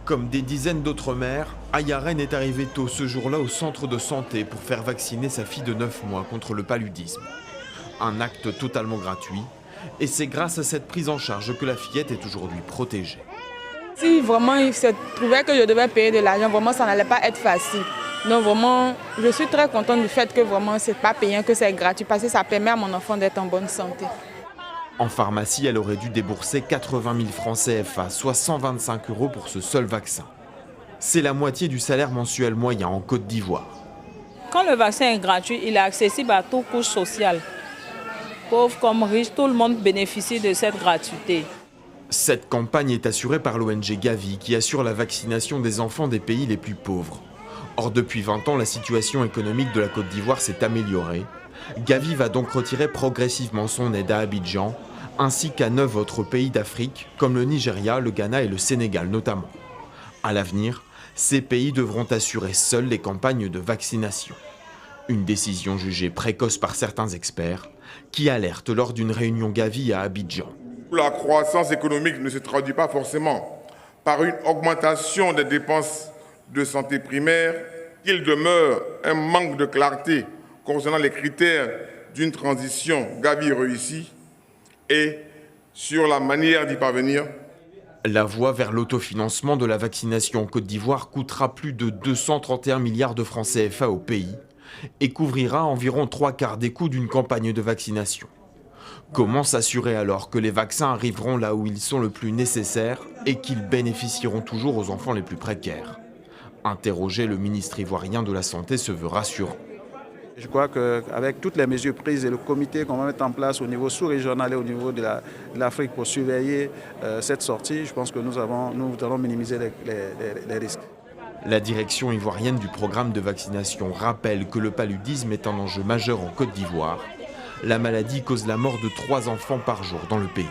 Comme des dizaines d'autres mères, Ayaren est arrivée tôt ce jour-là au centre de santé pour faire vacciner sa fille de 9 mois contre le paludisme. Un acte totalement gratuit, et c'est grâce à cette prise en charge que la fillette est aujourd'hui protégée. Si vraiment il se trouvait que je devais payer de l'argent, vraiment ça n'allait pas être facile. Donc vraiment, je suis très contente du fait que vraiment c'est pas payant, que c'est gratuit, parce que ça permet à mon enfant d'être en bonne santé. En pharmacie, elle aurait dû débourser 80 000 francs CFA, soit 125 € pour ce seul vaccin. C'est la moitié du salaire mensuel moyen en Côte d'Ivoire. Quand le vaccin est gratuit, il est accessible à toute couche sociale. Pauvres comme riches, tout le monde bénéficie de cette gratuité. Cette campagne est assurée par l'ONG Gavi, qui assure la vaccination des enfants des pays les plus pauvres. Or, depuis 20 ans, la situation économique de la Côte d'Ivoire s'est améliorée. Gavi va donc retirer progressivement son aide à Abidjan, ainsi qu'à 9 autres pays d'Afrique, comme le Nigeria, le Ghana et le Sénégal notamment. À l'avenir, ces pays devront assurer seuls les campagnes de vaccination. Une décision jugée précoce par certains experts, qui alertent lors d'une réunion Gavi à Abidjan. La croissance économique ne se traduit pas forcément par une augmentation des dépenses de santé primaire. Il demeure un manque de clarté concernant les critères d'une transition Gavi réussie et sur la manière d'y parvenir. La voie vers l'autofinancement de la vaccination en Côte d'Ivoire coûtera plus de 231 milliards de francs CFA au pays et couvrira environ 3/4 des coûts d'une campagne de vaccination. Comment s'assurer alors que les vaccins arriveront là où ils sont le plus nécessaires et qu'ils bénéficieront toujours aux enfants les plus précaires? Interroger le ministre ivoirien de la Santé se veut rassurant. Je crois qu'avec toutes les mesures prises et le comité qu'on va mettre en place au niveau sous-régional et au niveau de l'Afrique pour surveiller cette sortie, je pense que nous allons minimiser les risques. La direction ivoirienne du programme de vaccination rappelle que le paludisme est un enjeu majeur en Côte d'Ivoire. La maladie cause la mort de 3 enfants par jour dans le pays.